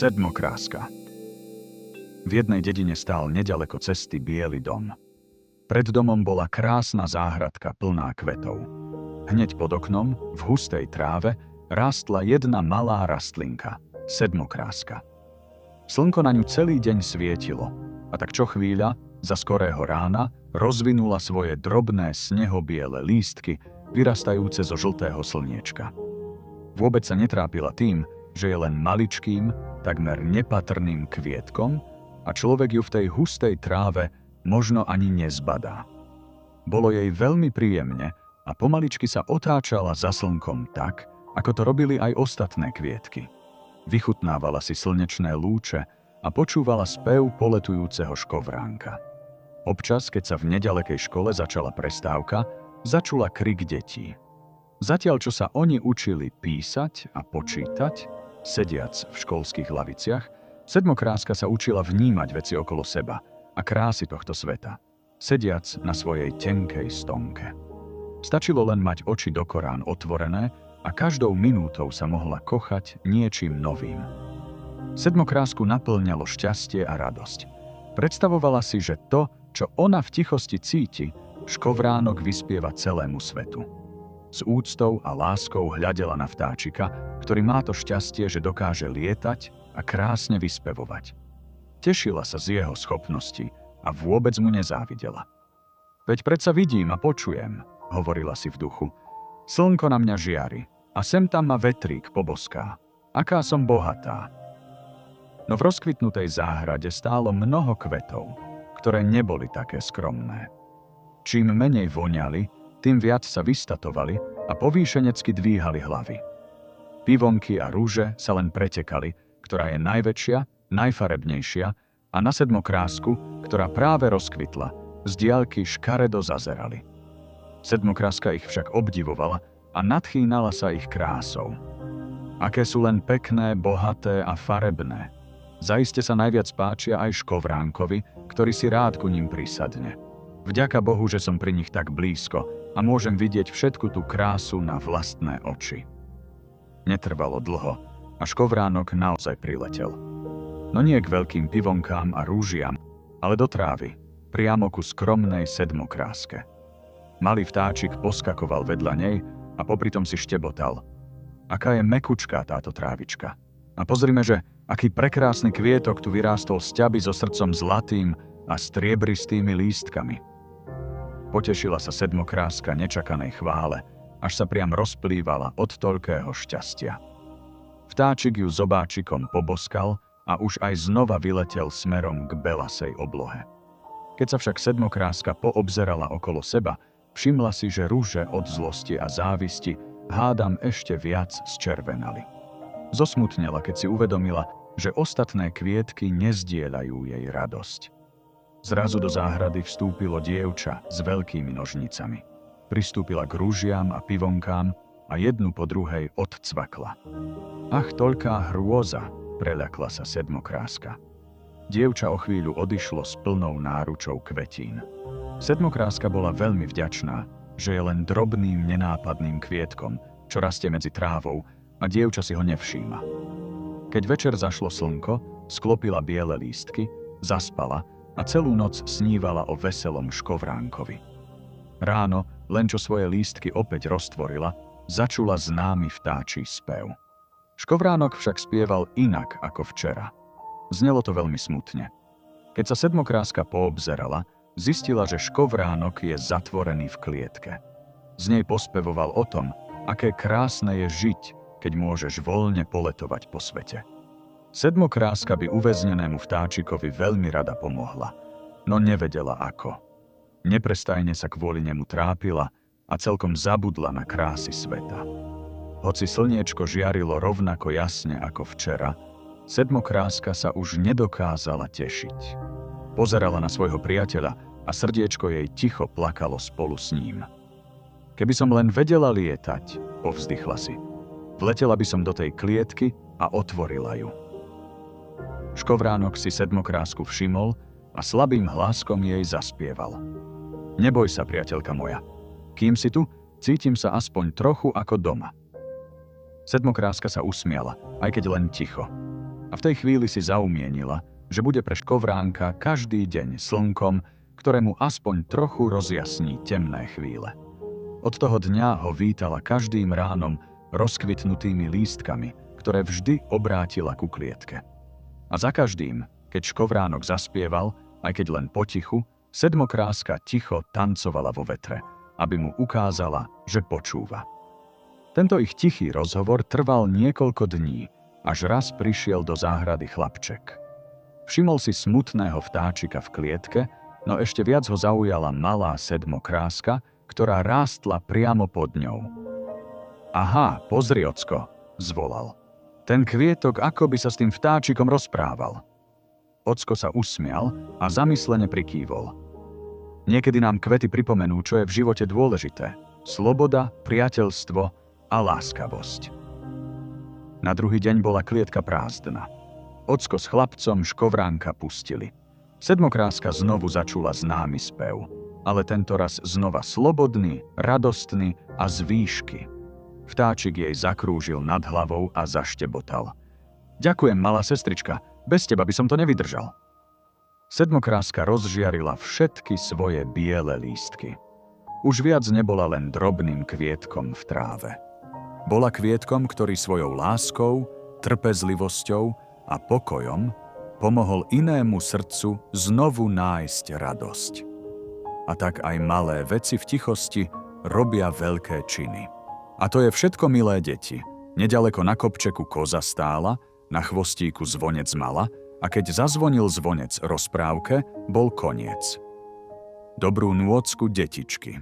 Sedmokráska. V jednej dedine stál neďaleko cesty biely dom. Pred domom bola krásna záhradka plná kvetov. Hneď pod oknom, v hustej tráve, rástla jedna malá rastlinka, sedmokráska. Slnko na ňu celý deň svietilo a tak čo chvíľa, za skorého rána, rozvinula svoje drobné snehobiele lístky, vyrastajúce zo žltého slniečka. Vôbec sa netrápila tým, že je len maličkým, takmer nepatrným kvietkom a človek ju v tej hustej tráve možno ani nezbadá. Bolo jej veľmi príjemne a pomaličky sa otáčala za slnkom tak, ako to robili aj ostatné kvietky. Vychutnávala si slnečné lúče a počúvala spev poletujúceho škovránka. Občas, keď sa v neďalekej škole začala prestávka, začula krik detí. Zatiaľ, čo sa oni učili písať a počítať, sediac v školských laviciach, sedmokráska sa učila vnímať veci okolo seba a krásy tohto sveta, sediac na svojej tenkej stonke. Stačilo len mať oči do Korán otvorené a každou minútou sa mohla kochať niečím novým. Sedmokrásku naplňalo šťastie a radosť. Predstavovala si, že to, čo ona v tichosti cíti, škovránok vyspieva celému svetu. S úctou a láskou hľadela na vtáčika, ktorý má to šťastie, že dokáže lietať a krásne vyspevovať. Tešila sa z jeho schopností a vôbec mu nezávidela. Veď predsa vidím a počujem, hovorila si v duchu. Slnko na mňa žiari a sem tam ma vetrík poboská. Aká som bohatá. No v rozkvitnutej záhrade stálo mnoho kvetov, ktoré neboli také skromné. Čím menej voňali, tým viac sa vystatovali a povýšenecky dvíhali hlavy. Pivonky a rúže sa len pretekali, ktorá je najväčšia, najfarebnejšia, a na sedmokrásku, ktorá práve rozkvitla, z diaľky škaredo zazerali. Sedmokráska ich však obdivovala a nadchýnala sa ich krásou. Aké sú len pekné, bohaté a farebné. Zaiste sa najviac páčia aj škovránkovi, ktorý si rád ku ním prisadne. Vďaka Bohu, že som pri nich tak blízko a môžem vidieť všetku tú krásu na vlastné oči. Netrvalo dlho a škovránok naozaj priletel. No nie k veľkým pivonkám a rúžiam, ale do trávy, priamo ku skromnej sedmokráske. Malý vtáčik poskakoval vedľa nej a popritom si štebotal. Aká je mekučká táto trávička. A pozrime, že aký prekrásny kvietok tu vyrástol z ťaby so srdcom zlatým a striebristými lístkami. Potešila sa sedmokráska nečakanej chvále, až sa priam rozplývala od toľkého šťastia. Vtáčik ju zobáčikom poboskal a už aj znova vyletel smerom k belasej oblohe. Keď sa však sedmokráska poobzerala okolo seba, všimla si, že rúže od zlosti a závisti hádam ešte viac zčervenali. Zosmutnela, keď si uvedomila, že ostatné kvietky nezdieľajú jej radosť. Zrazu do záhrady vstúpilo dievča s veľkými nožnicami. Pristúpila k rúžiam a pivonkám a jednu po druhej odcvakla. Ach, toľká hrôza, preľakla sa sedmokráska. Dievča o chvíľu odišlo s plnou náručou kvetín. Sedmokráska bola veľmi vďačná, že je len drobným nenápadným kvietkom, čo rastie medzi trávou, a dievča si ho nevšíma. Keď večer zašlo slnko, sklopila biele lístky, zaspala a celú noc snívala o veselom škovránkovi. Ráno, len čo svoje lístky opäť roztvorila, začula známy vtáčí spev. Škovránok však spieval inak ako včera. Znelo to veľmi smutne. Keď sa sedmokráska poobzerala, zistila, že škovránok je zatvorený v klietke. Z nej pospevoval o tom, aké krásne je žiť, keď môžeš voľne poletovať po svete. Sedmokráska by uväznenému vtáčikovi veľmi rada pomohla, no nevedela ako. Neprestajne sa kvôli nemu trápila a celkom zabudla na krásy sveta. Hoci slniečko žiarilo rovnako jasne ako včera, sedmokráska sa už nedokázala tešiť. Pozerala na svojho priateľa a srdiečko jej ticho plakalo spolu s ním. Keby som len vedela lietať, povzdychla si. Vletela by som do tej klietky a otvorila ju. Škovránok si sedmokrásku všimol a slabým hláskom jej zaspieval. Neboj sa, priateľka moja. Kým si tu, cítim sa aspoň trochu ako doma. Sedmokráska sa usmiala, aj keď len ticho. A v tej chvíli si zaumienila, že bude pre škovránka každý deň slnkom, ktorému aspoň trochu rozjasní temné chvíle. Od toho dňa ho vítala každým ránom rozkvitnutými lístkami, ktoré vždy obrátila ku klietke. A za každým, keď škovránok zaspieval, aj keď len potichu, sedmokráska ticho tancovala vo vetre, aby mu ukázala, že počúva. Tento ich tichý rozhovor trval niekoľko dní, až raz prišiel do záhrady chlapček. Všimol si smutného vtáčika v klietke, no ešte viac ho zaujala malá sedmokráska, ktorá rástla priamo pod ňou. Aha, pozri, ocko, zvolal. Ten kvietok akoby sa s tým vtáčikom rozprával. Ocko sa usmial a zamyslene prikývol. Niekedy nám kvety pripomenú, čo je v živote dôležité. Sloboda, priateľstvo a láskavosť. Na druhý deň bola klietka prázdna. Ocko s chlapcom škovránka pustili. Sedmokráska znovu začula známy spev, ale tentoraz znova slobodný, radostný a z výšky. Vtáčik jej zakrúžil nad hlavou a zaštebotal. Ďakujem, malá sestrička, bez teba by som to nevydržal. Sedmokráska rozžiarila všetky svoje biele lístky. Už viac nebola len drobným kvietkom v tráve. Bola kvietkom, ktorý svojou láskou, trpezlivosťou a pokojom pomohol inému srdcu znovu nájsť radosť. A tak aj malé veci v tichosti robia veľké činy. A to je všetko, milé deti. Nedaleko na kopčeku koza stála, na chvostíku zvonec mala, a keď zazvonil zvonec rozprávke, bol koniec. Dobrú nôcku, detičky.